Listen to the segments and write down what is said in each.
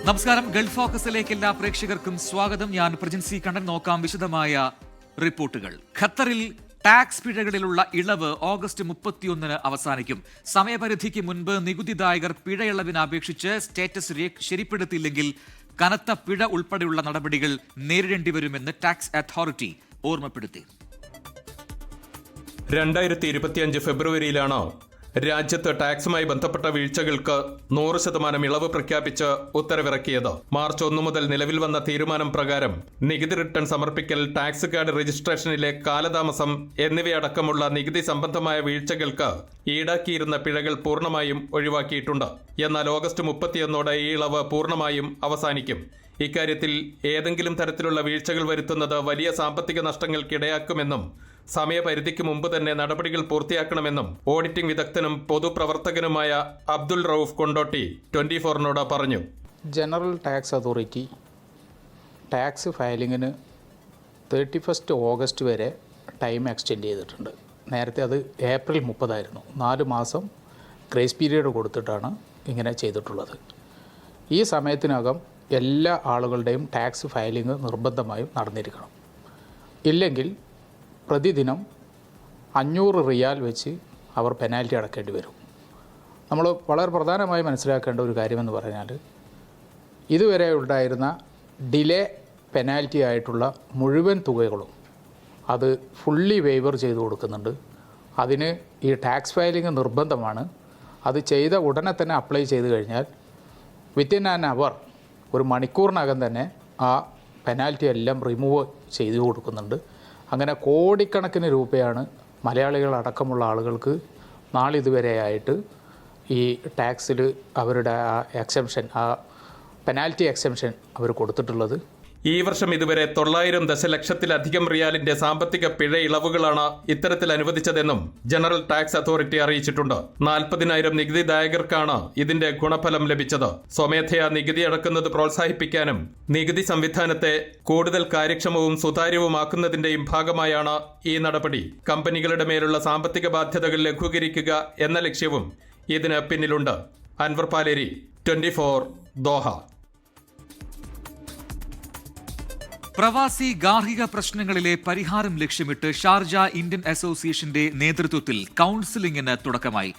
നമസ്കാരം. ഗൾഫ് ഫോക്കസിലേക്ക് എല്ലാ പ്രേക്ഷകർക്കും സ്വാഗതം. ഞാൻ പ്രജിൻസി കണ്ണൻ. നോക്കാം വിശദമായ റിപ്പോർട്ടുകൾ. ഖത്തറിൽ ടാക്സ് പിഴകളിലുള്ള ഇളവ് ഓഗസ്റ്റ് 31 അവസാനിക്കും. സമയപരിധിക്ക് മുൻപ് നികുതിദായകർ പിഴയിളവിന് അപേക്ഷിച്ച് സ്റ്റേറ്റസ് ശരിപ്പെടുത്തിയില്ലെങ്കിൽ കനത്ത പിഴ ഉൾപ്പെടെയുള്ള നടപടികൾ നേരിടേണ്ടി വരുമെന്ന് ടാക്സ് അതോറിറ്റി ഓർമ്മപ്പെടുത്തി. 2025 ഫെബ്രുവരിയിലാണ് രാജ്യത്ത് ടാക്സുമായി ബന്ധപ്പെട്ട വീഴ്ചകൾക്ക് 100% ഇളവ് പ്രഖ്യാപിച്ച് ഉത്തരവിറക്കിയത്. മാർച്ച് 1 മുതൽ നിലവിൽ വന്ന തീരുമാനം പ്രകാരം നികുതി റിട്ടേൺ സമർപ്പിക്കൽ, ടാക്സ് കാർഡ് രജിസ്ട്രേഷനിലെ കാലതാമസം എന്നിവയടക്കമുള്ള നികുതി സംബന്ധമായ വീഴ്ചകൾക്ക് ഈടാക്കിയിരുന്ന പിഴകൾ പൂർണ്ണമായും ഒഴിവാക്കിയിട്ടുണ്ട്. എന്നാൽ ഓഗസ്റ്റ് 31 ഈ ഇളവ് പൂർണ്ണമായും അവസാനിക്കും. ഇക്കാര്യത്തിൽ ഏതെങ്കിലും തരത്തിലുള്ള വീഴ്ചകൾ വരുത്തുന്നത് വലിയ സാമ്പത്തിക നഷ്ടങ്ങൾക്കിടയാക്കുമെന്നും സമയപരിധിക്ക് മുമ്പ് തന്നെ നടപടികൾ പൂർത്തിയാക്കണമെന്നും ഓഡിറ്റിംഗ് വിദഗ്ധനും പൊതുപ്രവർത്തകനുമായ അബ്ദുൾ റൌഫ് കൊണ്ടോട്ടി 24-നോട് പറഞ്ഞു. ജനറൽ ടാക്സ് അതോറിറ്റി ടാക്സ് ഫയലിങ്ങിന് 31 ഓഗസ്റ്റ് വരെ ടൈം എക്സ്റ്റെൻഡ് ചെയ്തിട്ടുണ്ട്. നേരത്തെ അത് ഏപ്രിൽ 30 4 മാസം ഗ്രേസ് പീരീഡ് കൊടുത്തിട്ടാണ് ഇങ്ങനെ ചെയ്തിട്ടുള്ളത്. ഈ സമയത്തിനകം എല്ലാ ആളുകളുടെയും ടാക്സ് ഫയലിംഗ് നിർബന്ധമായും നടന്നിരിക്കണം. ഇല്ലെങ്കിൽ പ്രതിദിനം 500 റിയാൽ വെച്ച് അവർ പെനാൽറ്റി അടക്കേണ്ടി വരും. നമ്മൾ വളരെ പ്രധാനമായി മനസ്സിലാക്കേണ്ട ഒരു കാര്യമെന്ന് പറഞ്ഞാൽ, ഇതുവരെ ഉണ്ടായിരുന്ന ഡിലേ പെനാൽറ്റി ആയിട്ടുള്ള മുഴുവൻ തുകകളും അത് ഫുള്ളി വേവർ ചെയ്ത് കൊടുക്കുന്നുണ്ട്. അതിന് ഈ ടാക്സ് ഫയലിംഗ് നിർബന്ധമാണ്. അത് ചെയ്ത ഉടനെ തന്നെ അപ്ലൈ ചെയ്ത് കഴിഞ്ഞാൽ വിത്തിൻ ആൻ അവർ, ഒരു മണിക്കൂറിനകം തന്നെ ആ പെനാൽറ്റി എല്ലാം റിമൂവ് ചെയ്തു കൊടുക്കുന്നുണ്ട്. അങ്ങനെ കോടിക്കണക്കിന് രൂപയാണ് മലയാളികളടക്കമുള്ള ആളുകൾക്ക് നാളിതുവരെയായിട്ട് ഈ ടാക്സിൽ അവരുടെ ആ എക്സെംഷൻ, ആ പെനാൽറ്റി എക്സെംഷൻ അവർ കൊടുത്തിട്ടുള്ളത്. ഈ വർഷം ഇതുവരെ 900 ദശലക്ഷത്തിലധികം റിയാലിന്റെ സാമ്പത്തിക പിഴ ഇളവുകളാണ് ഇത്തരത്തിൽ അനുവദിച്ചതെന്നും ജനറൽ ടാക്സ് അതോറിറ്റി അറിയിച്ചിട്ടുണ്ട്. 40,000 നികുതിദായകർക്കാണ് ഇതിന്റെ ഗുണഫലം ലഭിച്ചത്. സ്വമേധയാ നികുതി അടക്കുന്നത് പ്രോത്സാഹിപ്പിക്കാനും നികുതി സംവിധാനത്തെ കൂടുതൽ കാര്യക്ഷമവും സുതാര്യവുമാക്കുന്നതിന്റെയും ഭാഗമായാണ് ഈ നടപടി. കമ്പനികളുടെ മേലുള്ള സാമ്പത്തിക ബാധ്യതകൾ ലഘൂകരിക്കുക എന്ന ലക്ഷ്യവും ഇതിന് പിന്നിലുണ്ട്. അൻവർ പാലേരി, 24 ദോഹ. പ്രവാസി ഗാർഹിക പ്രശ്നങ്ങളിലെ പരിഹാരം ലക്ഷ്യമിട്ട് ഷാർജ ഇന്ത്യൻ അസോസിയേഷന്റെ നേതൃത്വത്തിൽ കൌൺസിലിംഗിന് തുടക്കമായി.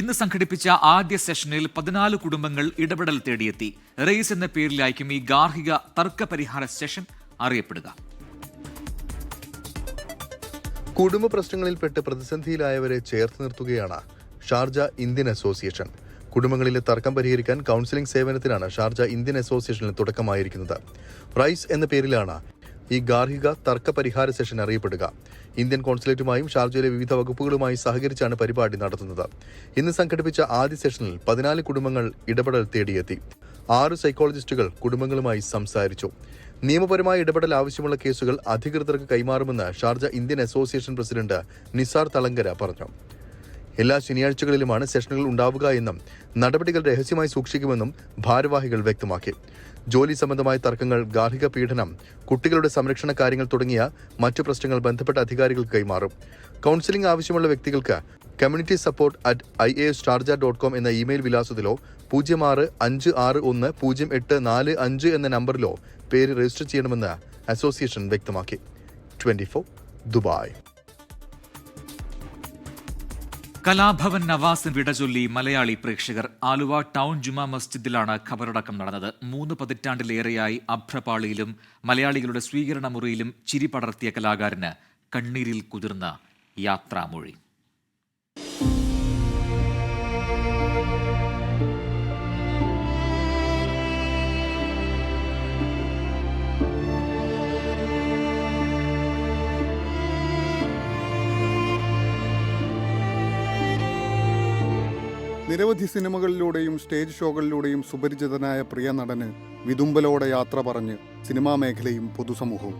ഇന്ന് സംഘടിപ്പിച്ച ആദ്യ സെഷനിൽ 14 കുടുംബങ്ങൾ ഇടപെടൽ തേടിയെത്തി. റേസ് എന്ന പേരിലായിരിക്കും ഈ ഗാർഹിക തർക്ക പരിഹാര സെഷൻ അറിയപ്പെടുക. കുടുംബ പ്രശ്നങ്ങളിൽപ്പെട്ട് പ്രതിസന്ധിയിലായവരെ ചേർത്ത് നിർത്തുകയാണ് ഷാർജ ഇന്ത്യൻ അസോസിയേഷൻ. കുടുംബങ്ങളിലെ തർക്കം പരിഹരിക്കാൻ കൌൺസിലിംഗ് സേവനത്തിനാണ് ഷാർജ ഇന്ത്യൻ അസോസിയേഷനിൽ തുടക്കമായിരിക്കുന്നത്. റൈസ് എന്ന പേരിലാണ് ഈ ഗാർഹിക തർക്ക പരിഹാര സെഷൻ അറിയപ്പെടുക. ഇന്ത്യൻ കോൺസുലേറ്റുമായും ഷാർജയിലെ വിവിധ വകുപ്പുകളുമായി സഹകരിച്ചാണ് പരിപാടി നടത്തുന്നത്. ഇന്ന് സംഘടിപ്പിച്ച ആദ്യ സെഷനിൽ 14 കുടുംബങ്ങൾ ഇടപെടൽ തേടിയെത്തി. 6 സൈക്കോളജിസ്റ്റുകൾ കുടുംബങ്ങളുമായി സംസാരിച്ചു. നിയമപരമായ ഇടപെടൽ ആവശ്യമുള്ള കേസുകൾ അധികൃതർക്ക് കൈമാറുമെന്ന് Sharjah Indian association president Nisar Thalangara പറഞ്ഞു. എല്ലാ ശനിയാഴ്ചകളിലുമാണ് സെഷനുകൾ ഉണ്ടാവുക എന്നും നടപടികൾ രഹസ്യമായി സൂക്ഷിക്കുമെന്നും ഭാരവാഹികൾ വ്യക്തമാക്കി. ജോലി സംബന്ധമായ തർക്കങ്ങൾ, ഗാർഹിക പീഡനം, കുട്ടികളുടെ സംരക്ഷണ കാര്യങ്ങൾ തുടങ്ങിയ മറ്റു പ്രശ്നങ്ങൾ ബന്ധപ്പെട്ട അധികാരികൾക്ക് കൈമാറും. കൌൺസിലിംഗ് ആവശ്യമുള്ള വ്യക്തികൾക്ക് communitysuppport@iastarja.com എന്ന ഇമെയിൽ വിലാസത്തിലോ 0656100845 എന്ന നമ്പറിലോ പേര് രജിസ്റ്റർ ചെയ്യണമെന്ന് അസോസിയേഷൻ വ്യക്തമാക്കി. 24 ദുബായ്. കലാഭവൻ നവാസിന് വിടചൊല്ലി മലയാളി പ്രേക്ഷകർ. ആലുവ ടൗൺ ജുമാ മസ്ജിദിലാണ് ഖബറടക്കം നടന്നത്. 3 പതിറ്റാണ്ടിലേറെയായി അഭ്രപാളിയിലും മലയാളികളുടെ സ്വീകരണ മുറിയിലും ചിരി പടർത്തിയ കലാകാരന് കണ്ണീരിൽ കുതിർന്ന യാത്രാമൊഴി. നിരവധി സിനിമകളിലൂടെയും സ്റ്റേജ് ഷോകളിലൂടെയും സുപരിചിതനായ പ്രിയ നടന് വിതുമ്പലോടെ യാത്ര പറഞ്ഞ് സിനിമാ മേഖലയും പൊതുസമൂഹവും.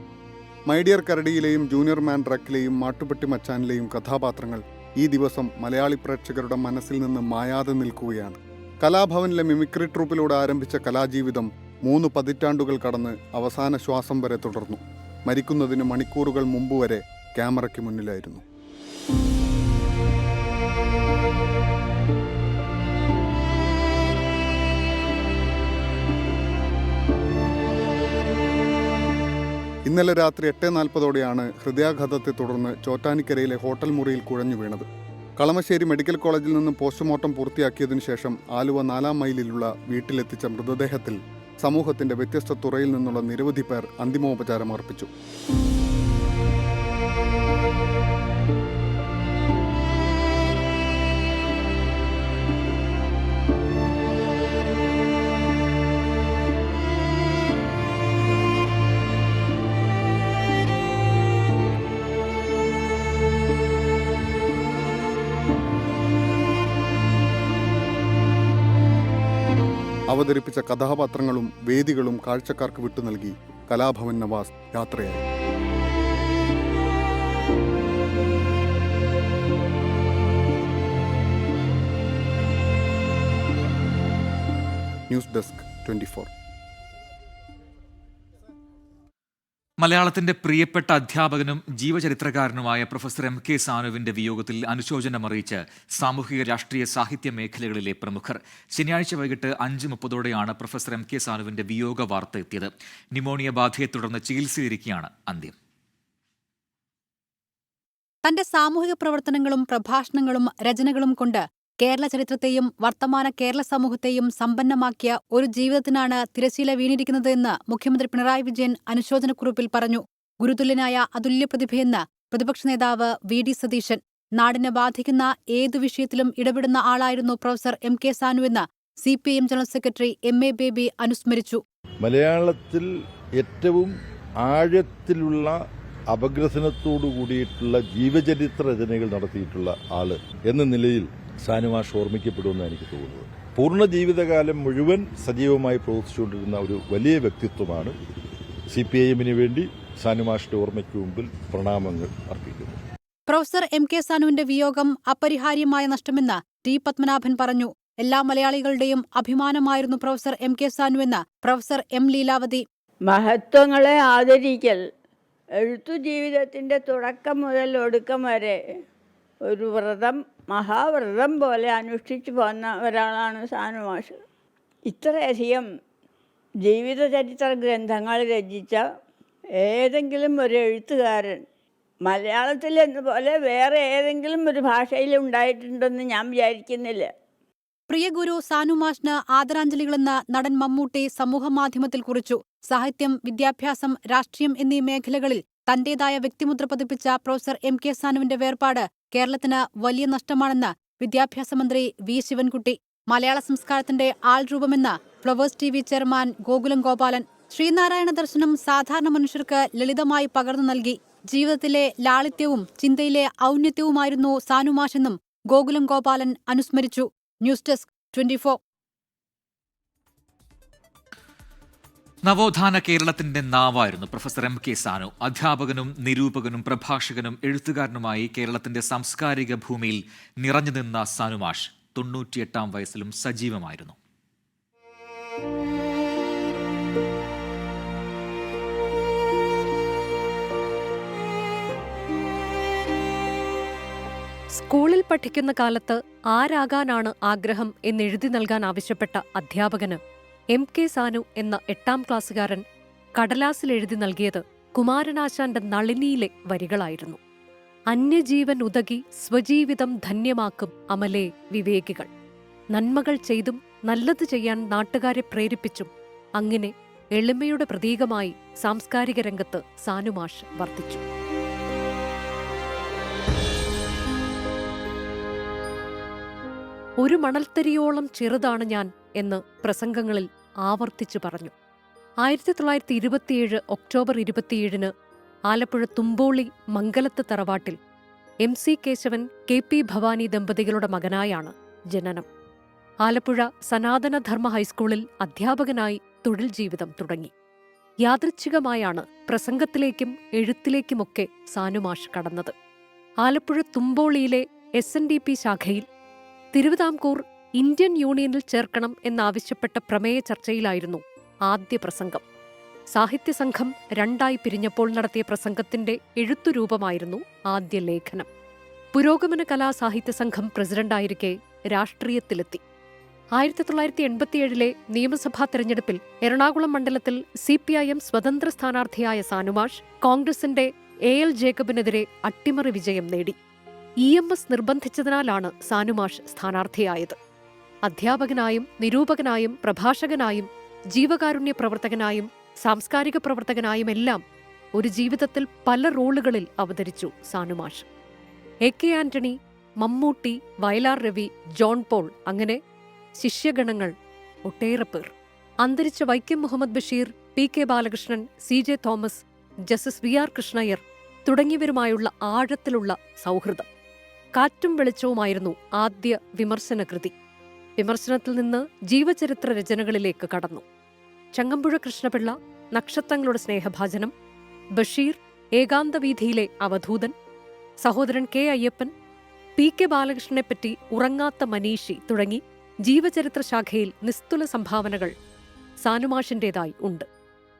മൈഡിയർ കരടിയിലെയും ജൂനിയർ മാൻ ട്രക്കിലെയും മാട്ടുപ്പെട്ടി മച്ചാനിലെയും കഥാപാത്രങ്ങൾ ഈ ദിവസം മലയാളി പ്രേക്ഷകരുടെ മനസ്സിൽ നിന്ന് മായാതെ നിൽക്കുകയാണ്. കലാഭവനിലെ മിമിക്രി ട്രൂപ്പിലൂടെ ആരംഭിച്ച കലാജീവിതം 3 പതിറ്റാണ്ടുകൾ കടന്ന് അവസാന ശ്വാസം വരെ തുടർന്നു. മരിക്കുന്നതിന് മണിക്കൂറുകൾ മുമ്പ് വരെ ക്യാമറയ്ക്ക് മുന്നിലായിരുന്നു. ഇന്നലെ രാത്രി 8:40 ഹൃദയാഘാതത്തെ തുടർന്ന് ചോറ്റാനിക്കരയിലെ ഹോട്ടൽ മുറിയിൽ കുഴഞ്ഞു വീണത്. കളമശ്ശേരി മെഡിക്കൽ കോളേജിൽ നിന്ന് പോസ്റ്റ്മോർട്ടം പൂർത്തിയാക്കിയതിനു ശേഷം ആലുവ 4 മൈലിലുള്ള വീട്ടിലെത്തിച്ച മൃതദേഹത്തിൽ സമൂഹത്തിന്റെ വ്യത്യസ്ത തുറയിൽ നിന്നുള്ള നിരവധി പേർ അന്തിമോപചാരം അർപ്പിച്ചു. അവതരിപ്പിച്ച കഥാപാത്രങ്ങളും വേദികളും കാഴ്ചക്കാർക്ക് വിട്ടു നൽകി കലാഭവൻ നവാസ് യാത്രയായി. News desk 24. മലയാളത്തിന്റെ പ്രിയപ്പെട്ട അധ്യാപകനും ജീവചരിത്രകാരനുമായ പ്രൊഫസർ എം കെ സാനുവിന്റെ വിയോഗത്തിൽ അനുശോചനമറിയിച്ച് സാമൂഹിക രാഷ്ട്രീയ സാഹിത്യ മേഖലകളിലെ പ്രമുഖർ. ശനിയാഴ്ച വൈകിട്ട് 5:30 പ്രൊഫസർ എം കെ സാനുവിന്റെ വിയോഗ വാർത്ത എത്തിയത്. ന്യൂമോണിയ ബാധയെ തുടർന്ന് ചികിത്സയിലിരിക്കെയാണ് അന്ത്യം. തന്റെ സാമൂഹിക പ്രവർത്തനങ്ങളും പ്രഭാഷണങ്ങളും രചനകളും കൊണ്ട് കേരള ചരിത്രത്തെയും വർത്തമാന കേരള സമൂഹത്തെയും സമ്പന്നമാക്കിയ ഒരു ജീവിതത്തിനാണ് തിരശ്ശീല വീണിരിക്കുന്നത് എന്ന് മുഖ്യമന്ത്രി പിണറായി വിജയൻ അനുശോചനക്കുറിപ്പിൽ പറഞ്ഞു. ഗുരുതുല്യനായ അതുല്യ പ്രതിഭയെന്ന് പ്രതിപക്ഷ നേതാവ് വി.ഡി. സതീശൻ. നാടിനെ ബാധിക്കുന്ന ഏതു വിഷയത്തിലും ഇടപെടുന്ന ആളായിരുന്നു പ്രൊഫസർ എം കെ സാനുവെന്ന് CPIM general secretary M.A. Baby അനുസ്മരിച്ചു. മലയാളത്തിൽ ഏറ്റവും ആഴത്തിലുള്ള അപഗ്രഥനത്തോടു കൂടിയിട്ടുള്ള ജീവചരിത്ര രചനകൾ നടത്തിയിട്ടുള്ള ആള് എന്ന നിലയിൽ സാനുമാഷ് ഓർമ്മിക്കപ്പെടുമെന്ന് എനിക്ക് തോന്നുന്നത്. പൂർണ്ണ ജീവിതകാലം മുഴുവൻ സജീവമായി പ്രവർത്തിച്ചുകൊണ്ടിരുന്ന ഒരു വലിയ വ്യക്തിത്വമാണ്. CPIM-ന് വേണ്ടി സാനുമാഷിന്റെ ഓർമ്മയ്ക്ക് മുമ്പിൽ പ്രണാമങ്ങൾ അർപ്പിക്കുന്നു. പ്രൊഫസർ എം കെ സാനുവിന്റെ വിയോഗം അപരിഹാര്യമായ നഷ്ടമെന്ന് ടി പത്മനാഭൻ പറഞ്ഞു. എല്ലാ മലയാളികളുടെയും അഭിമാനമായിരുന്നു പ്രൊഫസർ എം കെ സാനുവെന്ന് പ്രൊഫസർ എം ലീലാവതി. മഹത്വങ്ങളെ ആദരിക്കൽ എഴുത്തു ജീവിതത്തിൻ്റെ തുടക്കം മുതൽ ഒടുക്കം വരെ ഒരു വ്രതം, മഹാവ്രതം പോലെ അനുഷ്ഠിച്ചു പോന്ന ഒരാളാണ് സാനുമാഷ്. ഇത്രയധികം ജീവിതചരിത്ര ഗ്രന്ഥങ്ങൾ രചിച്ച ഏതെങ്കിലും ഒരു എഴുത്തുകാരൻ മലയാളത്തിൽ എന്നപോലെ വേറെ ഏതെങ്കിലും ഒരു ഭാഷയിൽ ഉണ്ടായിട്ടുണ്ടെന്ന് ഞാൻ വിചാരിക്കുന്നില്ല. പ്രിയ ഗുരു സാനുമാഷിന് ആദരാഞ്ജലികളെന്ന് നടൻ മമ്മൂട്ടി സമൂഹമാധ്യമത്തിൽ കുറിച്ചു. സാഹിത്യം, വിദ്യാഭ്യാസം, രാഷ്ട്രീയം എന്നീ മേഖലകളിൽ തന്റേതായ വ്യക്തിമുദ്ര പതിപ്പിച്ച പ്രൊഫസർ എം കെ സാനുവിന്റെ വേർപാട് കേരളത്തിന് വലിയ നഷ്ടമാണെന്ന് വിദ്യാഭ്യാസ മന്ത്രി വി. ശിവൻകുട്ടി. മലയാള സംസ്കാരത്തിന്റെ ആൾരൂപമെന്ന് flowers TV chairman Gokulam Gopalan. Sreenarayana ദർശനം സാധാരണ മനുഷ്യർക്ക് ലളിതമായി പകർന്നു നൽകി. ജീവിതത്തിലെ ലാളിത്യവും ചിന്തയിലെ ഔന്നത്യവുമായിരുന്നു സാനുമാഷെന്നും ഗോകുലം ഗോപാലൻ അനുസ്മരിച്ചു. News desk 24. നവോത്ഥാന കേരളത്തിന്റെ നാവായിരുന്നു പ്രൊഫസർ എം കെ സാനു. അധ്യാപകനും നിരൂപകനും പ്രഭാഷകനും എഴുത്തുകാരനുമായി കേരളത്തിന്റെ സാംസ്കാരിക ഭൂമിയിൽ നിറഞ്ഞു നിന്ന സാനുമാഷ് 98-ാം വയസ്സിലും സജീവമായിരുന്നു. സ്കൂളിൽ പഠിക്കുന്ന കാലത്ത് ആരാകാനാണ് ആഗ്രഹം എന്നെഴുതി നൽകാൻ ആവശ്യപ്പെട്ട അധ്യാപകന് എം കെ സാനു എന്ന 8ാം ക്ലാസ്സുകാരൻ കടലാസിൽ എഴുതി നൽകിയത് കുമാരനാശാന്റെ നളിനിയിലെ വരികളായിരുന്നു. അന്യജീവൻ ഉതകി സ്വജീവിതം ധന്യമാക്കും അമലേ വിവേകികൾ. നന്മകൾ ചെയ്തും നല്ലത് ചെയ്യാൻ നാട്ടുകാരെ പ്രേരിപ്പിച്ചും അങ്ങനെ എളിമയുടെ പ്രതീകമായി സാംസ്കാരിക രംഗത്ത് സാനുമാഷ് വർത്തിച്ചു. ഒരു മണൽത്തരിയോളം ചെറുതാണ് ഞാൻ എന്ന് പ്രസംഗങ്ങളിൽ ആവർത്തിച്ചു പറഞ്ഞു. 1927 ഒക്ടോബർ 27 ആലപ്പുഴ തുമ്പോളി മംഗലത്ത് തറവാട്ടിൽ MC കേശവൻ KP ഭവാനി ദമ്പതികളുടെ മകനായാണ് ജനനം. ആലപ്പുഴ സനാതനധർമ്മ ഹൈസ്കൂളിൽ അധ്യാപകനായി തൊഴിൽ ജീവിതം തുടങ്ങി. യാദൃച്ഛികമായാണ് പ്രസംഗത്തിലേക്കും എഴുത്തിലേക്കുമൊക്കെ സാനുമാഷ് കടന്നത്. ആലപ്പുഴ തുമ്പോളിയിലെ SNDP ശാഖയിൽ തിരുവിതാംകൂർ ഇന്ത്യൻ യൂണിയനിൽ ചേർക്കണം എന്നാവശ്യപ്പെട്ട പ്രമേയ ചർച്ചയിലായിരുന്നു ആദ്യ പ്രസംഗം. സാഹിത്യസംഘം 2ആയി പിരിഞ്ഞപ്പോൾ നടത്തിയ പ്രസംഗത്തിന്റെ എഴുത്തുരൂപമായിരുന്നു ആദ്യ ലേഖനം. പുരോഗമന കലാ സാഹിത്യ സംഘം പ്രസിഡന്റായിരിക്കെ രാഷ്ട്രീയത്തിലെത്തി. 1987 നിയമസഭാ തെരഞ്ഞെടുപ്പിൽ എറണാകുളം മണ്ഡലത്തിൽ CPIM സ്വതന്ത്ര സ്ഥാനാർത്ഥിയായ സാനുമാഷ് കോൺഗ്രസിന്റെ AL ജേക്കബിനെതിരെ അട്ടിമറി വിജയം നേടി. EMS നിർബന്ധിച്ചതിനാലാണ് സാനുമാഷ് സ്ഥാനാർത്ഥിയായത്. അധ്യാപകനായും നിരൂപകനായും പ്രഭാഷകനായും ജീവകാരുണ്യ പ്രവർത്തകനായും സാംസ്കാരിക പ്രവർത്തകനായും എല്ലാം ഒരു ജീവിതത്തിൽ പല റോളുകളിൽ അവതരിച്ചു സാനുമാഷ്. AK ആന്റണി, മമ്മൂട്ടി, വയലാർ രവി, ജോൺ പോൾ, അങ്ങനെ ശിഷ്യഗണങ്ങൾ ഒട്ടേറെ പേർ. അന്തരിച്ച Vaikom Muhammad Basheer, PK Balakrishnan, CJ Thomas, justice VR Krishna Iyer തുടങ്ങിയവരുമായുള്ള ആഴത്തിലുള്ള സൗഹൃദം. കാറ്റും വെളിച്ചവുമായിരുന്നു ആദ്യ വിമർശനകൃതി. വിമർശനത്തിൽ നിന്ന് ജീവചരിത്ര രചനകളിലേക്ക് കടന്നു. ചങ്ങമ്പുഴ കൃഷ്ണപിള്ള, നക്ഷത്രങ്ങളുടെ സ്നേഹഭാജനം, ബഷീർ, ഏകാന്തവീഥിയിലെ അവധൂതൻ, സഹോദരൻ K അയ്യപ്പൻ, PK ബാലകൃഷ്ണനെപ്പറ്റി ഉറങ്ങാത്ത മനീഷി തുടങ്ങി ജീവചരിത്ര ശാഖയിൽ നിസ്തുല സംഭാവനകൾ സാനുമാഷിന്റേതായി ഉണ്ട്.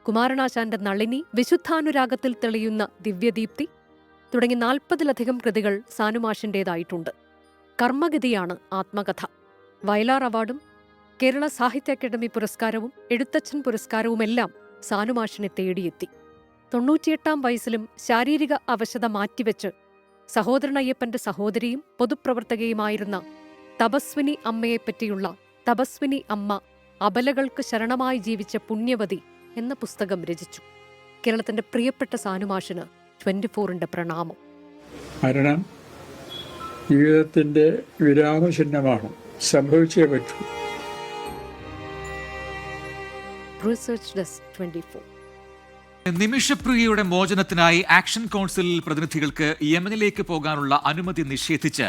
കുമാരനാശാന്റെ നളിനി, വിശുദ്ധാനുരാഗത്തിൽ തെളിയുന്ന ദിവ്യദീപ്തി തുടങ്ങി 40-ലധികം കൃതികൾ സാനുമാഷിന്റേതായിട്ടുണ്ട്. കർമ്മഗതിയാണ് ആത്മകഥ. വയലാർ അവാർഡും കേരള സാഹിത്യ അക്കാദമി പുരസ്കാരവും എഴുത്തച്ഛൻ പുരസ്കാരവുമെല്ലാം സാനുമാഷിനെ തേടിയെത്തി. 98-ാം വയസ്സിലും ശാരീരിക അവശത മാറ്റിവെച്ച് സഹോദരൻ അയ്യപ്പന്റെ സഹോദരിയും പൊതുപ്രവർത്തകയുമായിരുന്ന തപസ്വിനി അമ്മയെപ്പറ്റിയുള്ള തപസ്വിനി അമ്മ അബലകൾക്ക് ശരണമായി ജീവിച്ച പുണ്യവതി എന്ന പുസ്തകം രചിച്ചു. കേരളത്തിന്റെ പ്രിയപ്പെട്ട സാനുമാഷിന് 24ന്റെ പ്രണാമം. മരണം ജീവിതത്തിന്റെ വിരാമചിഹ്നമാണ്, സംഭവിച്ചേ പറ്റൂ. Research desk 24. നിമിഷപ്രിയയുടെ മോചനത്തിനായി ആക്ഷൻ കൗൺസിൽ പ്രതിനിധികൾക്ക് യമനിലേക്ക് പോകാനുള്ള അനുമതി നിഷേധിച്ച്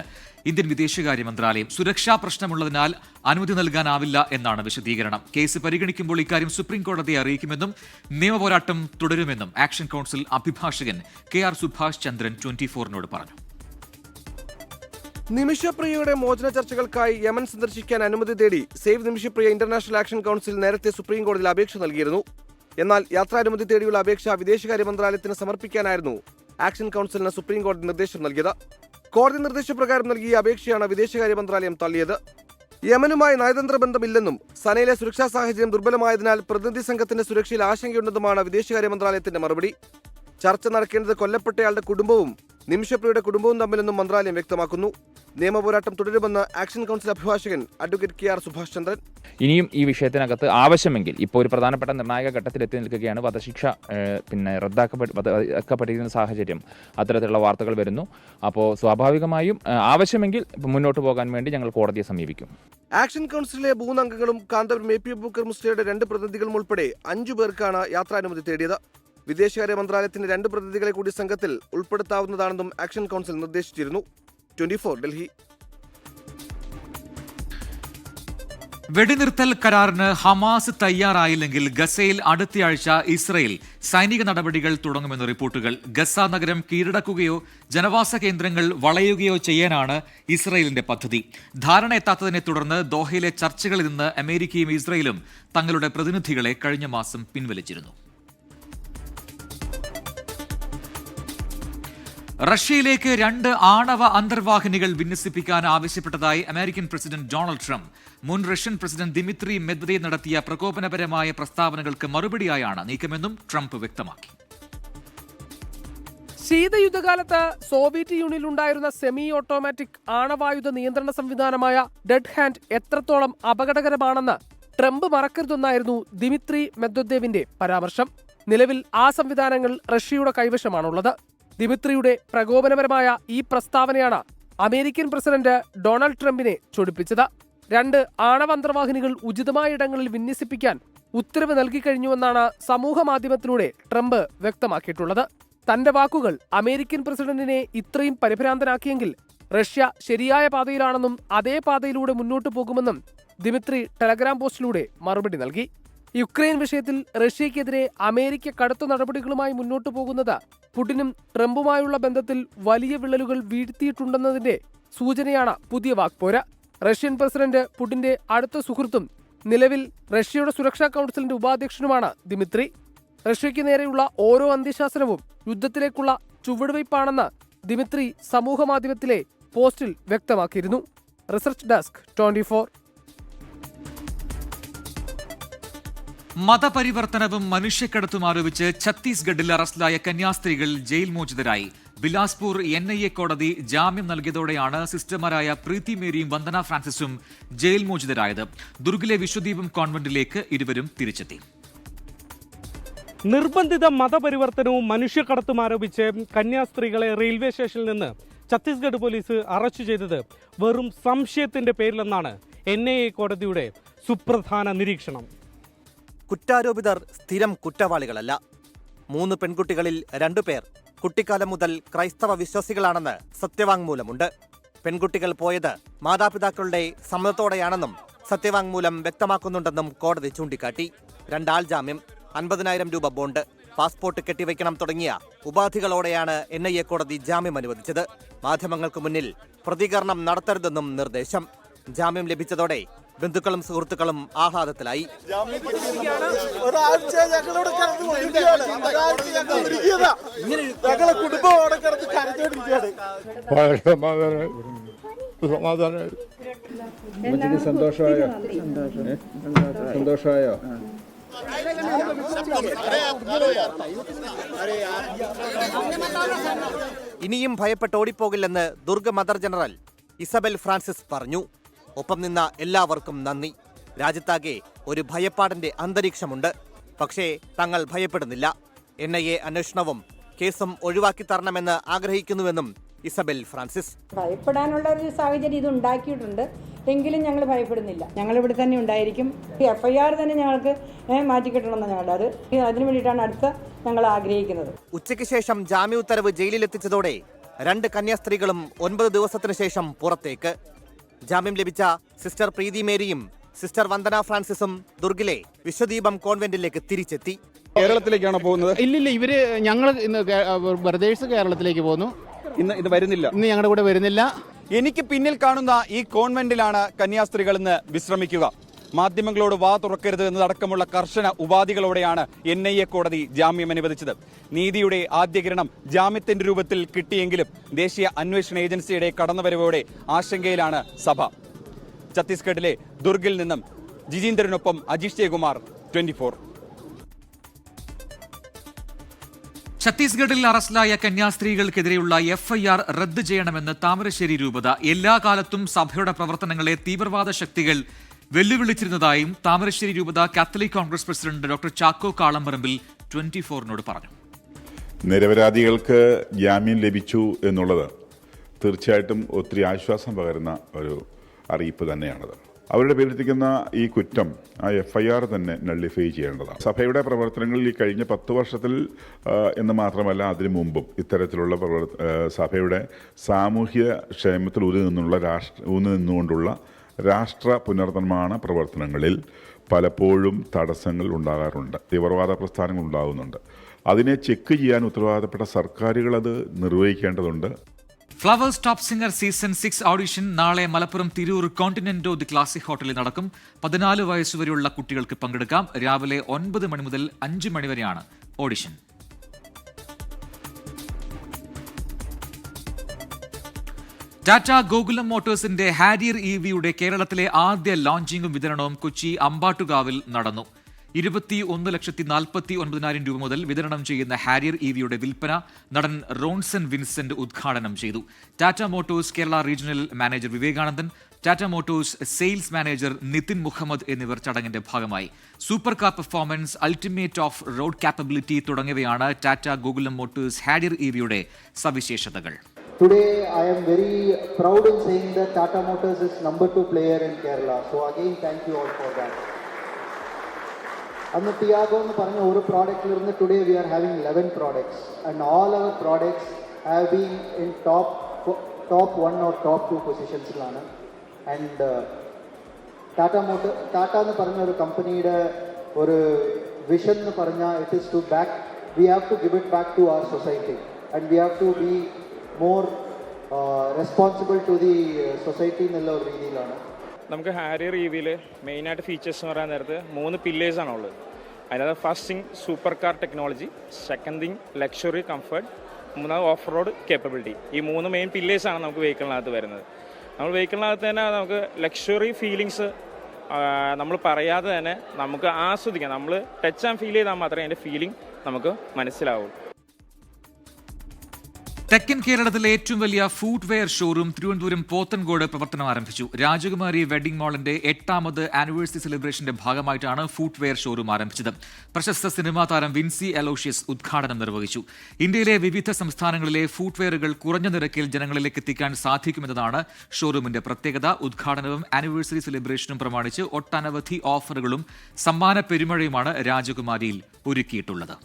ഇന്ത്യൻ വിദേശകാര്യ മന്ത്രാലയം. സുരക്ഷാ പ്രശ്നമുള്ളതിനാൽ അനുമതി നൽകാനാവില്ല എന്നാണ് വിശദീകരണം. കേസ് പരിഗണിക്കുമ്പോൾ ഇക്കാര്യം സുപ്രീം കോടതിയെ അറിയിക്കുമെന്നും നിയമപോരാട്ടം തുടരുമെന്നും ആക്ഷൻ കൗൺസിൽ അഭിഭാഷകൻ KR സുഭാഷ് ചന്ദ്രൻ 24നോട് പറഞ്ഞു. നിമിഷപ്രിയയുടെ മോചന ചർച്ചകൾക്കായി യമൻ സന്ദർശിക്കാൻ അനുമതി തേടി save Nimisha Priya international action council നേരത്തെ സുപ്രീം കോടതിയിൽ അപേക്ഷ നൽകിയിരുന്നു. എന്നാൽ യാത്രാനുമതി തേടിയുള്ള അപേക്ഷ വിദേശകാര്യ മന്ത്രാലയത്തിന് സമർപ്പിക്കാനായിരുന്നു ആക്ഷൻ കൗൺസിലിന് സുപ്രീം കോടതി നിർദ്ദേശം നൽകിയത്. കോടതി നിർദ്ദേശപ്രകാരം നൽകിയ അപേക്ഷയാണ് വിദേശകാര്യ മന്ത്രാലയം തള്ളിയത്. യമനുമായി നയതന്ത്ര ബന്ധമില്ലെന്നും സനയിലെ സുരക്ഷാ സാഹചര്യം ദുർബലമായതിനാൽ പ്രതിനിധി സംഘത്തിന്റെ സുരക്ഷയിൽ ആശങ്കയുണ്ടെന്നുമാണ് വിദേശകാര്യ മന്ത്രാലയത്തിന്റെ മറുപടി. ചർച്ച നടക്കേണ്ടത് കൊല്ലപ്പെട്ടയാളുടെ കുടുംബവും നിമിഷപ്രിയയുടെ കുടുംബവും തമ്മിലെന്നും മന്ത്രാലയം വ്യക്തമാക്കുന്നു. നിയമപോരാട്ടം തുടരുമെന്ന് ആക്ഷൻ കൗൺസിൽ അഭിഭാഷകൻ അഡ്വക്കേറ്റ് KR സുഭാഷ് ചന്ദ്രൻ. ഇനിയും ഈ വിഷയത്തിനകത്ത് ആവശ്യമെങ്കിൽ ഇപ്പോൾ ഒരു പ്രധാനപ്പെട്ട നിർണായക ഘട്ടത്തിലെത്തി നിൽക്കുകയാണ്. വധശിക്ഷ റദ്ദാക്കപ്പെട്ടിരിക്കുന്ന സാഹചര്യം അത്തരത്തിലുള്ള വാർത്തകൾ വരുന്നു. അപ്പോൾ സ്വാഭാവികമായും ആവശ്യമെങ്കിൽ മുന്നോട്ട് പോകാൻ വേണ്ടി ഞങ്ങൾ കോടതിയെ സമീപിക്കും. ആക്ഷൻ കൗൺസിലിലെ 3 അംഗങ്ങളും കാന്തപുരം AP അബൂബക്കർ മുസ്ലിയുടെ 2 പ്രതിനിധികളും ഉൾപ്പെടെ 5 പേർക്കാണ് യാത്രാനുമതി തേടിയത്. വിദേശകാര്യ മന്ത്രാലയത്തിന്റെ 2 പ്രതിനിധികളെ കൂടി സംഘത്തിൽ ഉൾപ്പെടുത്താവുന്നതാണെന്നും ആക്ഷൻ കൗൺസിൽ നിർദ്ദേശിച്ചിരുന്നു. 24 ഡൽഹി. വെടിനിർത്തൽ കരാറിന് ഹമാസ് തയ്യാറായില്ലെങ്കിൽ ഗസയിൽ അടുത്തയാഴ്ച ഇസ്രയേൽ സൈനിക നടപടികൾ തുടങ്ങുമെന്ന് റിപ്പോർട്ടുകൾ. ഗസ നഗരം കീഴടക്കുകയോ ജനവാസ കേന്ദ്രങ്ങൾ വളയുകയോ ചെയ്യാനാണ് ഇസ്രയേലിന്റെ പദ്ധതി. ധാരണ എത്താത്തതിനെ തുടർന്ന് ദോഹയിലെ ചർച്ചകളിൽ നിന്ന് അമേരിക്കയും ഇസ്രയേലും തങ്ങളുടെ പ്രതിനിധികളെ കഴിഞ്ഞ മാസം പിൻവലിച്ചിരുന്നു. റഷ്യയിലേക്ക് 2 ആണവ അന്തർവാഹിനികൾ വിന്യസിപ്പിക്കാൻ ആവശ്യപ്പെട്ടതായി അമേരിക്കൻ പ്രസിഡന്റ് ഡൊണാൾഡ് ട്രംപ്. മുൻ റഷ്യൻ പ്രസിഡന്റ് ദിമിത്രി മെദ്വദേവ് നടത്തിയ പ്രകോപനപരമായ പ്രസ്താവനകൾക്ക് മറുപടിയായാണ് നീക്കമെന്നും ട്രംപ് വ്യക്തമാക്കി. ശീതയുദ്ധകാലത്ത് സോവിയറ്റ് യൂണിയനിലുണ്ടായിരുന്ന സെമി ഓട്ടോമാറ്റിക് ആണവായുധ നിയന്ത്രണ സംവിധാനമായ ഡെഡ് ഹാൻഡ് എത്രത്തോളം അപകടകരമാണെന്ന് ട്രംപ് മറക്കരുതെന്നായിരുന്നു ദിമിത്രി മെദ്വദേവിന്റെ പരാമർശം. നിലവിൽ ആ സംവിധാനങ്ങൾ റഷ്യയുടെ കൈവശമാണുള്ളത്. ദിമിത്രിയുടെ പ്രകോപനപരമായ ഈ പ്രസ്താവനയാണ് അമേരിക്കൻ പ്രസിഡന്റ് ഡൊണാൾഡ് ട്രംപിനെ ചൊടിപ്പിച്ചത്. 2 ആണവ അന്തർവാഹിനികൾ ഉചിതമായ ഇടങ്ങളിൽ വിന്യസിപ്പിക്കാൻ ഉത്തരവ് നൽകിക്കഴിഞ്ഞുവെന്നാണ് സമൂഹ മാധ്യമത്തിലൂടെ ട്രംപ് വ്യക്തമാക്കിയിട്ടുള്ളത്. തന്റെ വാക്കുകൾ അമേരിക്കൻ പ്രസിഡന്റിനെ ഇത്രയും പരിഭ്രാന്തനാക്കിയെങ്കിൽ റഷ്യ ശരിയായ പാതയിലാണെന്നും അതേ പാതയിലൂടെ മുന്നോട്ടു പോകുമെന്നും ദിമിത്രി ടെലഗ്രാം പോസ്റ്റിലൂടെ മറുപടി നൽകി. യുക്രൈൻ വിഷയത്തിൽ റഷ്യയ്ക്കെതിരെ അമേരിക്ക കടുത്ത നടപടികളുമായി മുന്നോട്ടു പോകുന്നത് പുടിനും ട്രംപുമായുള്ള ബന്ധത്തിൽ വലിയ വിള്ളലുകൾ വീഴ്ത്തിയിട്ടുണ്ടെന്നതിന്റെ സൂചനയാണ് പുതിയ വാക്പോര്. റഷ്യൻ പ്രസിഡന്റ് പുടിന്റെ അടുത്ത സുഹൃത്തും നിലവിൽ റഷ്യയുടെ സുരക്ഷാ കൗൺസിലിന്റെ ഉപാധ്യക്ഷനുമാണ് ദിമിത്രി. റഷ്യയ്ക്ക് നേരെയുള്ള ഓരോ അന്ത്യശാസനവും യുദ്ധത്തിലേക്കുള്ള ചുവടുവയ്പ്പാണെന്ന് ദിമിത്രി സമൂഹമാധ്യമത്തിലെ പോസ്റ്റിൽ വ്യക്തമാക്കിയിരുന്നു. Research desk 24. മതപരിവർത്തനവും മനുഷ്യക്കടത്തും ആരോപിച്ച് ഛത്തീസ്ഗഡിൽ അറസ്റ്റിലായ കന്യാസ്ത്രീകൾ ജയിൽ മോചിതരായി. ബിലാസ്പൂർ NIA കോടതി ജാമ്യം നൽകിയതോടെയാണ് സിസ്റ്റർമാരായ പ്രീതി മേരിയും വന്ദന ഫ്രാൻസിസും ജയിൽ മോചിതരായത്. ദുർഗിലെ വിശ്വദീപം കോൺവെന്റിലേക്ക് ഇരുവരും തിരിച്ചെത്തി. നിർബന്ധിത മതപരിവർത്തനവും മനുഷ്യക്കടത്തും ആരോപിച്ച് കന്യാസ്ത്രീകളെ റെയിൽവേ സ്റ്റേഷനിൽ നിന്ന് ഛത്തീസ്ഗഡ് പോലീസ് അറസ്റ്റ് ചെയ്തത് വെറും സംശയത്തിന്റെ പേരിലെന്നാണ് NIA കോടതിയുടെ സുപ്രധാന നിരീക്ഷണം. കുറ്റാരോപിതർ സ്ഥിരം കുറ്റവാളികളല്ല. 3 പെൺകുട്ടികളിൽ 2 പേർ കുട്ടിക്കാലം മുതൽ ക്രൈസ്തവ വിശ്വാസികളാണെന്ന് സത്യവാങ്മൂലമുണ്ട്. പെൺകുട്ടികൾ പോയത് മാതാപിതാക്കളുടെ സമ്മതത്തോടെയാണെന്നും സത്യവാങ്മൂലം വ്യക്തമാക്കുന്നുണ്ടെന്നും കോടതി ചൂണ്ടിക്കാട്ടി. 2 ആൾ ജാമ്യം, 50,000 രൂപ ബോണ്ട്, പാസ്പോർട്ട് കെട്ടിവയ്ക്കണം തുടങ്ങിയ ഉപാധികളോടെയാണ് NIA കോടതി ജാമ്യം അനുവദിച്ചത്. മാധ്യമങ്ങൾക്ക് മുന്നിൽ പ്രതികരണം നടത്തരുതെന്നും നിർദ്ദേശം. ജാമ്യം ലഭിച്ചതോടെ ബന്ധുക്കളും സുഹൃത്തുക്കളും ആഹ്ലാദത്തിലായി. സന്തോഷമായോ? ഇനിയും ഭയപ്പെട്ട് ഓടിപ്പോകില്ലെന്ന് ദുർഗ മദർ ജനറൽ ഇസബെൽ ഫ്രാൻസിസ് പറഞ്ഞു. ഒപ്പം നിന്ന എല്ലാവർക്കും നന്ദി. രാജ്യത്താകെ ഒരു ഭയപ്പാടിന്റെ അന്തരീക്ഷമുണ്ട്. പക്ഷേ തങ്ങൾ ഭയപ്പെടുന്നില്ല. NIA അന്വേഷണവും കേസും ഒഴിവാക്കി തരണമെന്ന് ആഗ്രഹിക്കുന്നുവെന്നും ഇസബെൽ ഫ്രാൻസിസ്. ഭയപ്പെടാനുള്ള ഒരു സാഹചര്യം ഇത് ഉണ്ടാക്കിയിട്ടുണ്ട്, എങ്കിലും ഞങ്ങൾ ഭയപ്പെടുന്നില്ല. ഞങ്ങൾ ഇവിടെ തന്നെ ഉണ്ടായിരിക്കും. FIR തന്നെ ഞങ്ങൾക്ക് മാറ്റിക്കിട്ടണമെന്ന് ഞങ്ങളുടെ അതിനു വേണ്ടിയിട്ടാണ് അടുത്ത ഞങ്ങൾ ആഗ്രഹിക്കുന്നത്. ഉച്ചയ്ക്ക് ശേഷം ജാമ്യ ഉത്തരവ് ജയിലിലെത്തിച്ചതോടെ 2 കന്യാസ്ത്രീകളും 9 ദിവസത്തിനു ശേഷം പുറത്തേക്ക്. ജാമ്യം ലഭിച്ച സിസ്റ്റർ പ്രീതി മേരിയും സിസ്റ്റർ വന്ദന ഫ്രാൻസിസും ദുർഗിലെ വിശ്വദീപം കോൺവെന്റിലേക്ക് തിരിച്ചെത്തി. കേരളത്തിലേക്കാണോ പോകുന്നത്? ഇല്ലില്ല, ഇവര് ഞങ്ങൾ ഇന്ന് ബ്രദേഴ്സ് കേരളത്തിലേക്ക് പോകുന്നു. ഇന്ന് വരുന്നില്ല. ഇന്ന് ഞങ്ങളുടെ കൂടെ വരുന്നില്ല. എനിക്ക് പിന്നിൽ കാണുന്ന ഈ കോൺവെന്റിലാണ് കന്യാസ്ത്രീകൾ ഇന്ന് വിശ്രമിക്കുക. മാധ്യമങ്ങളോട് വാ തുറക്കരുത് എന്നതടക്കമുള്ള കർശന ഉപാധികളോടെയാണ് NIA കോടതി ജാമ്യം അനുവദിച്ചത്. നീതിയുടെ ആദ്യകിരണം ജാമ്യത്തിന്റെ രൂപത്തിൽ കിട്ടിയെങ്കിലും ദേശീയ അന്വേഷണ ഏജൻസിയുടെ കടന്നുവരവോടെ ആശങ്കയിലാണ് സഭ. ഛത്തീസ്ഗഡിലെ ദുർഗിൽ നിന്നും ജിജീന്ദ്രനൊപ്പം അജീഷ് ജയകുമാർ, 24. ഛത്തീസ്ഗഡിൽ അറസ്റ്റിലായ കന്യാസ്ത്രീകൾക്കെതിരെയുള്ള FIR റദ്ദ് ചെയ്യണമെന്ന് താമരശ്ശേരി രൂപത. എല്ലാ കാലത്തും സഭയുടെ പ്രവർത്തനങ്ങളെ തീവ്രവാദ ശക്തികൾ വെല്ലുവിളിച്ചിരുന്നതായും താമരശ്ശേരി രൂപത catholic congress president doctor Chacko Kalamparambil 24-നോട് പറഞ്ഞു. നിരപരാധികൾക്ക് ജാമ്യം ലഭിച്ചു എന്നുള്ളത് തീർച്ചയായിട്ടും ഒത്തിരി ആശ്വാസം പകരുന്ന ഒരു അറിയിപ്പ് തന്നെയാണത്. അവരുടെ പേരിലെത്തിക്കുന്ന ഈ കുറ്റം ആ FIR തന്നെ നള്ളിഫൈ ചെയ്യേണ്ടതാണ്. സഭയുടെ പ്രവർത്തനങ്ങളിൽ ഈ കഴിഞ്ഞ 10 വർഷത്തിൽ എന്ന് മാത്രമല്ല അതിനു മുമ്പും ഇത്തരത്തിലുള്ള സഭയുടെ സാമൂഹ്യ ക്ഷേമത്തിൽ ഊന്നിനിന്നുകൊണ്ടുള്ള രാഷ്ട്ര പുനർനിർമ്മാണ പ്രവർത്തനങ്ങളിൽ പലപ്പോഴും തടസ്സങ്ങൾ ഉണ്ടാകാറുണ്ട്. തീവ്രവാദ പ്രസ്ഥാനങ്ങൾ ഉണ്ടാകുന്നുണ്ട്. അതിനെ ചെക്ക് ചെയ്യാൻ ഉത്തരവാദപ്പെട്ട സർക്കാരുകൾ അത് നിർവഹിക്കേണ്ടതുണ്ട്. Flowers top singer season 6 audition നാളെ Malappuram Tirur Continento the classic ഹോട്ടലിൽ നടക്കും. 14 വയസ്സുവരെയുള്ള കുട്ടികൾക്ക് പങ്കെടുക്കാം. രാവിലെ 9 മണി മുതൽ 5 മണി വരെയാണ് ഓഡിഷൻ. ടാറ്റ ഗോകുലം മോട്ടോഴ്സിന്റെ ഹാരിയർ EVയുടെ കേരളത്തിലെ ആദ്യ ലോഞ്ചിങ്ങും വിതരണവും കൊച്ചി അമ്പാട്ടുകാവിൽ നടന്നു. 21,49,000 രൂപ മുതൽ വിതരണം ചെയ്യുന്ന ഹാരിയർ EVയുടെ വിൽപ്പന നടൻ റോൺസൺ വിൻസെന്റ് ഉദ്ഘാടനം ചെയ്തു. Tata motors Kerala regional manager Vivekanandan, Tata motors sales manager Nithin Muhammad എന്നിവർ ചടങ്ങിന്റെ ഭാഗമായി. Super car performance, ultimate off road capability തുടങ്ങിയവയാണ് ടാറ്റ ഗോകുലം മോട്ടോഴ്സ് ഹാരിയർ EVയുടെ സവിശേഷതകൾ. Today I am very proud in saying that Tata Motors is number 2 player in Kerala. So again thank you all for that. അന്ന് Tiago എന്ന് പറഞ്ഞ ഒരു പ്രോഡക്റ്റിലിരുന്ന് today we are having 11 products and all our products have been in top 1 or top 2 പൊസിഷൻസിലാണ്. And Tata എന്ന് പറഞ്ഞ ഒരു കമ്പനിയുടെ ഒരു വിഷൻ എന്ന് പറഞ്ഞാൽ it is to back we have to give it back to our society and we have to be more responsible to the society എന്നുള്ള ഒരു രീതിയിലാണ്. നമുക്ക് ഹാരിയർ EVയിൽ മെയിനായിട്ട് ഫീച്ചേഴ്സ് എന്ന് പറയാൻ നേരത്ത് 3 പില്ലേഴ്സാണ് ഉള്ളത്. അതിനകത്ത് first thing super car technology, second thing luxury comfort, 3 off road capability. ഈ 3 മെയിൻ പില്ലേഴ്സാണ് നമുക്ക് വെഹിക്കിളിനകത്ത് വരുന്നത്. നമ്മൾ വെഹിക്കിളിനകത്ത് തന്നെ നമുക്ക് ലക്ഷറി ഫീലിങ്സ് നമ്മൾ പറയാതെ തന്നെ നമുക്ക് ആസ്വദിക്കാം. നമ്മൾ ടച്ച് ആൻഡ് ഫീൽ ചെയ്താൽ മാത്രമേ അതിൻ്റെ ഫീലിംഗ് നമുക്ക് മനസ്സിലാവൂ. തെക്കൻ കേരളത്തിലെ ഏറ്റവും വലിയ ഫുട്വെയർ ഷോറൂം തിരുവനന്തപുരം പോത്തൻകോട് പ്രവർത്തനം ആരംഭിച്ചു. രാജകുമാരി വെഡിംഗ് മാളിന്റെ 8ാമത് ആനിവേഴ്സറി സെലിബ്രേഷന്റെ ഭാഗമായിട്ടാണ് ഫുട്വെയർ ഷോറൂം ആരംഭിച്ചത്. പ്രശസ്ത സിനിമാ താരം വിൻസി അലോഷ്യസ് ഉദ്ഘാടനം നിർവഹിച്ചു. ഇന്ത്യയിലെ വിവിധ സംസ്ഥാനങ്ങളിലെ ഫുട്വെയറുകൾ കുറഞ്ഞ നിരക്കിൽ ജനങ്ങളിലേക്ക് എത്തിക്കാൻ സാധിക്കുമെന്നതാണ് ഷോറൂമിന്റെ പ്രത്യേകത. ഉദ്ഘാടനവും ആനിവേഴ്സറി സെലിബ്രേഷനും പ്രമാണിച്ച് ഒട്ടനവധി ഓഫറുകളും സമ്മാന പെരുമഴയുമാണ് രാജകുമാരിയിൽ ഒരുക്കിയിട്ടുള്ളത്.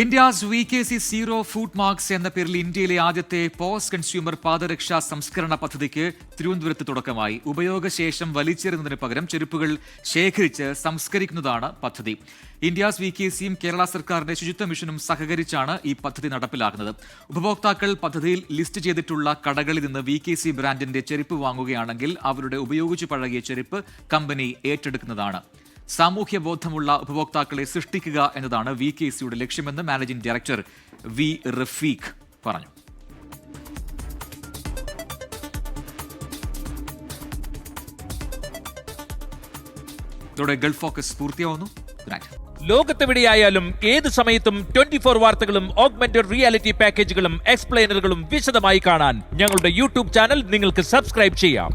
India's VKC zero food marks എന്ന പേരിൽ ഇന്ത്യയിലെ ആദ്യത്തെ പോസ്റ്റ് കൺസ്യൂമർ പാദരക്ഷാ സംസ്കരണ പദ്ധതിക്ക് തിരുവനന്തപുരത്ത് തുടക്കമായി. ഉപയോഗശേഷം വലിച്ചെറിയുന്നതിന് പകരം ചെരുപ്പുകൾ ശേഖരിച്ച് സംസ്കരിക്കുന്നതാണ് പദ്ധതി. ഇന്ത്യാസ് VKCയും കേരള സർക്കാരിന്റെ ശുചിത്വ മിഷനും സഹകരിച്ചാണ് ഈ പദ്ധതി നടപ്പിലാക്കുന്നത്. ഉപഭോക്താക്കൾ പദ്ധതിയിൽ ലിസ്റ്റ് ചെയ്തിട്ടുള്ള കടകളിൽ നിന്ന് VKC ബ്രാൻഡിന്റെ ചെരുപ്പ് വാങ്ങുകയാണെങ്കിൽ അവരുടെ ഉപയോഗിച്ചു പഴകിയ ചെരുപ്പ് കമ്പനി ഏറ്റെടുക്കുന്നതാണ്. സാമൂഹ്യ ബോധമുള്ള ഉപഭോക്താക്കളെ സൃഷ്ടിക്കുക എന്നതാണ് VKCയുടെ ലക്ഷ്യമെന്ന് മാനേജിംഗ് ഡയറക്ടർ വി റഫീഖ് പറഞ്ഞു. ഇതോടെ ഗൾഫ് ഫോക്കസ് പൂർത്തിയാവുന്നു. ലോകത്തെവിടെയായാലും ഏത് സമയത്തും 24 വാർത്തകളും ഓഗ്മെന്റഡ് റിയാലിറ്റി പാക്കേജുകളും എക്സ്പ്ലെയിനറുകളും വിശദമായി കാണാൻ ഞങ്ങളുടെ യൂട്യൂബ് ചാനൽ നിങ്ങൾക്ക് സബ്സ്ക്രൈബ് ചെയ്യാം.